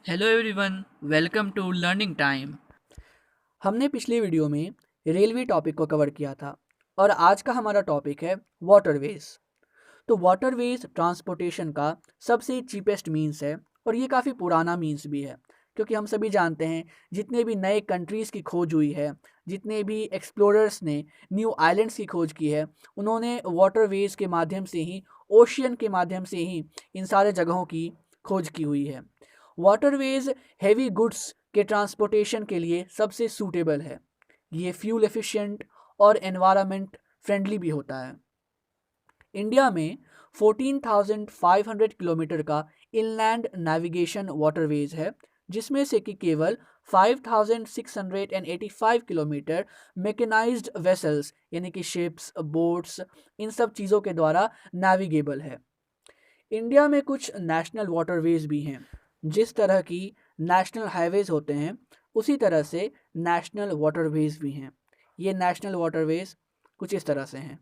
Hello everyone, welcome to learning time. हमने पिछले video में रेलवे टॉपिक को कवर किया था और आज का हमारा टॉपिक है वाटरवेज। तो वाटरवेज ट्रांसपोर्टेशन का सबसे चीपेस्ट मींस है और ये काफ़ी पुराना मींस भी है, क्योंकि हम सभी जानते हैं जितने भी नए कंट्रीज़ की खोज हुई है, जितने भी एक्सप्लोरर्स ने न्यू आइलैंड्स की खोज की है, उन्होंने वाटरवेज के माध्यम से ही, ओशियन के माध्यम से ही इन सारे जगहों की खोज की हुई है। वाटरवेज हैवी गुड्स के ट्रांसपोर्टेशन के लिए सबसे सूटेबल है। ये फ्यूल एफिशिएंट और एनवायरनमेंट फ्रेंडली भी होता है। इंडिया में 14,500 किलोमीटर का इनलैंड नेविगेशन वाटरवेज है, जिसमें से कि केवल 5,685 किलोमीटर मैकेनाइज्ड वेसल्स यानी कि शिप्स, बोट्स, इन सब चीज़ों के द्वारा नेविगेबल है। इंडिया में कुछ नेशनल वाटरवेज भी हैं। जिस तरह की नेशनल हाईवेज होते हैं, उसी तरह से नेशनल वाटरवेज भी हैं। ये नेशनल वाटरवेज कुछ इस तरह से हैं।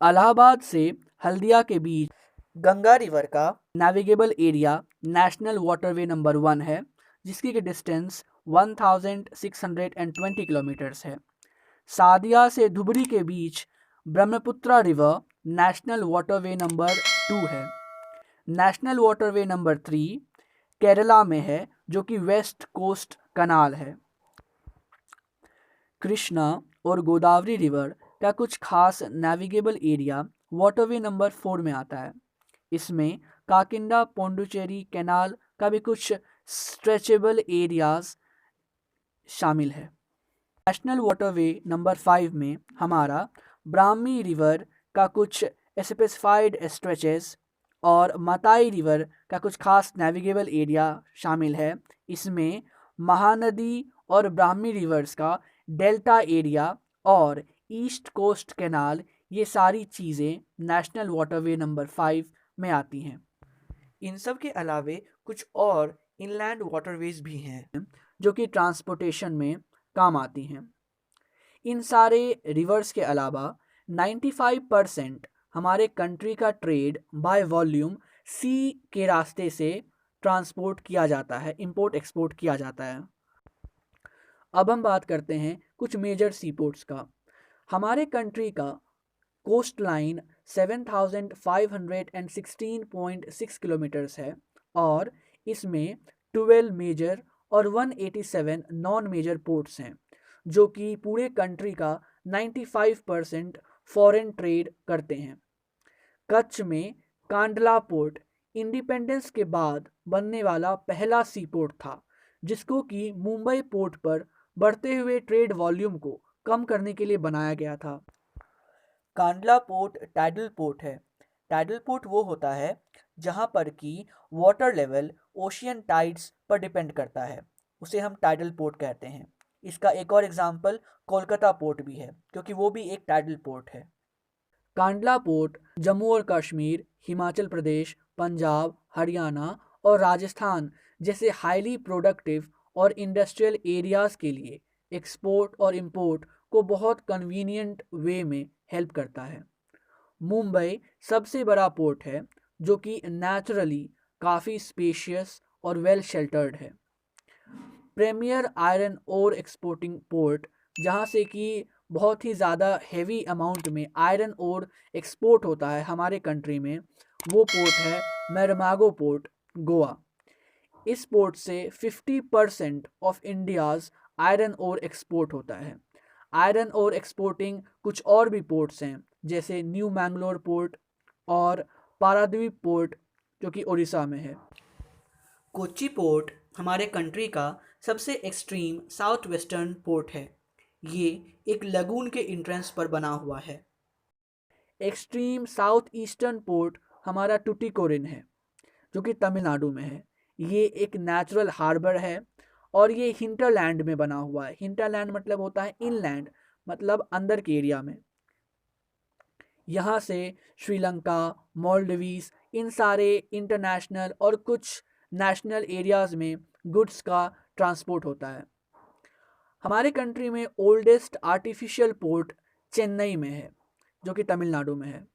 इलाहाबाद से हल्दिया के बीच गंगा रिवर का navigable area national waterway number 1 है, जिसकी की डिस्टेंस 1620 किलोमीटर्स है। सादिया से धुबरी के बीच Brahmaputra river national waterway number 2 है। नेशनल वाटरवे नंबर 3 केरला में है, जो कि वेस्ट कोस्ट कनाल है। कृष्णा और गोदावरी रिवर का कुछ खास नेविगेबल एरिया वाटरवे नंबर 4 में आता है। इसमें काकिंडा पोंडुचेरी कैनाल का भी कुछ स्ट्रेचेबल एरियाज शामिल है। नेशनल वाटरवे नंबर 5 में हमारा ब्राह्मी रिवर का कुछ स्पेसिफाइड स्ट्रेचेस और मताई रिवर का कुछ खास नेविगेबल एरिया शामिल है। इसमें महानदी और ब्राह्मी रिवर्स का डेल्टा एरिया और ईस्ट कोस्ट कैनाल, ये सारी चीज़ें नेशनल वाटरवे नंबर 5 में आती हैं। इन सब के अलावे कुछ और इनलैंड वाटरवेज भी हैं जो कि ट्रांसपोर्टेशन में काम आती हैं। इन सारे रिवर्स के अलावा 95% हमारे कंट्री का ट्रेड बाय वॉल्यूम सी के रास्ते से ट्रांसपोर्ट किया जाता है, इंपोर्ट एक्सपोर्ट किया जाता है। अब हम बात करते हैं कुछ मेजर सी पोर्ट्स का। हमारे कंट्री का कोस्ट लाइन 7,516.6 किलोमीटर्स है और इसमें 12 मेजर और 187 नॉन मेजर पोर्ट्स हैं, जो कि पूरे कंट्री का 95% फॉरेन ट्रेड करते हैं। कच्छ में कांडला पोर्ट इंडिपेंडेंस के बाद बनने वाला पहला सी पोर्ट था, जिसको कि मुंबई पोर्ट पर बढ़ते हुए ट्रेड वॉल्यूम को कम करने के लिए बनाया गया था। कांडला पोर्ट टाइडल पोर्ट है। टाइडल पोर्ट वो होता है जहाँ पर कि वाटर लेवल ओशियन टाइड्स पर डिपेंड करता है, उसे हम टाइडल पोर्ट कहते हैं। इसका एक और एग्जांपल कोलकाता पोर्ट भी है, क्योंकि वो भी एक टाइडल पोर्ट है। कांडला पोर्ट जम्मू और कश्मीर, हिमाचल प्रदेश, पंजाब, हरियाणा और राजस्थान जैसे हाईली प्रोडक्टिव और इंडस्ट्रियल एरियाज़ के लिए एक्सपोर्ट और इंपोर्ट को बहुत कन्वीनियंट वे में हेल्प करता है। मुंबई सबसे बड़ा पोर्ट है, जो कि नेचुरली काफ़ी स्पेशियस और वेल शेल्टर्ड है। Premier iron ore exporting port, जहाँ से कि बहुत ही ज़्यादा हेवी अमाउंट में आयरन ओर एक्सपोर्ट होता है हमारे कंट्री में, वो पोर्ट है मैरमागो पोर्ट, गोवा। इस पोर्ट से 50% of India's iron ore export होता है। आयरन ओर एक्सपोर्टिंग कुछ और भी पोर्ट्स हैं, जैसे न्यू मैंगलोर पोर्ट और पारादीप पोर्ट, जो कि उड़ीसा में है। कोच्चि पोर्ट हमारे कंट्री का सबसे एक्सट्रीम साउथ वेस्टर्न पोर्ट है। ये एक लगून के इंट्रेंस पर बना हुआ है। एक्सट्रीम साउथ ईस्टर्न पोर्ट हमारा टुटिकोरिन है, जो कि तमिलनाडु में है। ये एक नेचुरल हार्बर है और ये हिंटरलैंड में बना हुआ है। हिंटरलैंड मतलब होता है इनलैंड, मतलब अंदर के एरिया में। यहाँ से श्रीलंका, मालदीव्स, इन सारे इंटरनेशनल और कुछ नेशनल एरियाज़ में गुड्स का ट्रांसपोर्ट होता है। हमारे कंट्री में ओल्डेस्ट आर्टिफिशियल पोर्ट चेन्नई में है, जो कि तमिलनाडु में है।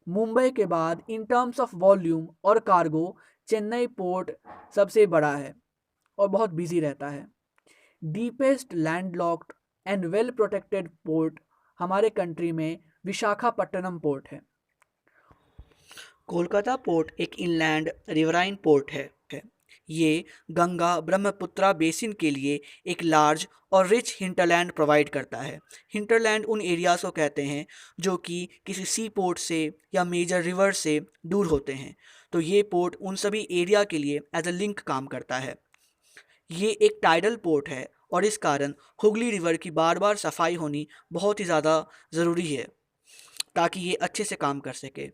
मुंबई के बाद इन टर्म्स ऑफ वॉल्यूम और कार्गो चेन्नई पोर्ट सबसे बड़ा है। और बहुत बिजी रहता है। Deepest landlocked and well protected port हमारे कंट्री में विशाखापट्टनम पोर्ट है। कोलकाता पोर्ट एक इनलैंड रिवराइन पोर्ट है। ये गंगा ब्रह्मपुत्रा बेसिन के लिए एक लार्ज और रिच हिंटरलैंड प्रोवाइड करता है। हिंटरलैंड उन एरियाज को कहते हैं जो कि किसी सी पोर्ट से या मेजर रिवर से दूर होते हैं। तो ये पोर्ट उन सभी एरिया के लिए एज अ लिंक काम करता है। ये एक टाइडल पोर्ट है और इस कारण हुगली रिवर की बार बार सफाई होनी बहुत ही ज़्यादा ज़रूरी है ताकि ये अच्छे से काम कर सके।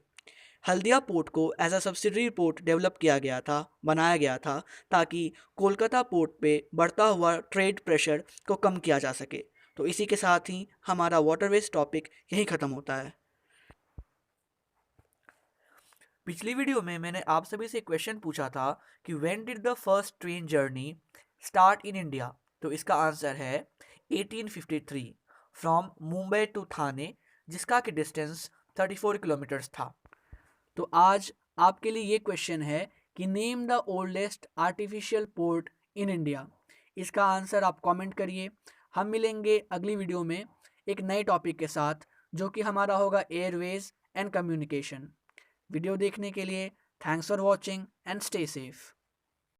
हल्दिया पोर्ट को as a subsidiary port develop किया गया था, बनाया गया था ताकि कोलकाता पोर्ट पे बढ़ता हुआ ट्रेड प्रेशर को कम किया जा सके। तो इसी के साथ ही हमारा वाटरवेज टॉपिक यहीं ख़त्म होता है। पिछली वीडियो में मैंने आप सभी से क्वेश्चन पूछा था कि when did the first train journey start in India. तो इसका आंसर है 1853 फ्रॉम मुंबई टू थाने, जिसका कि डिस्टेंस 34 किलोमीटर्स था। तो आज आपके लिए ये क्वेश्चन है कि name the oldest artificial port in India. इसका आंसर आप कमेंट करिए। हम मिलेंगे अगली वीडियो में एक नए टॉपिक के साथ, जो कि हमारा होगा एयरवेज एंड कम्युनिकेशन। वीडियो देखने के लिए thanks for watching and stay safe.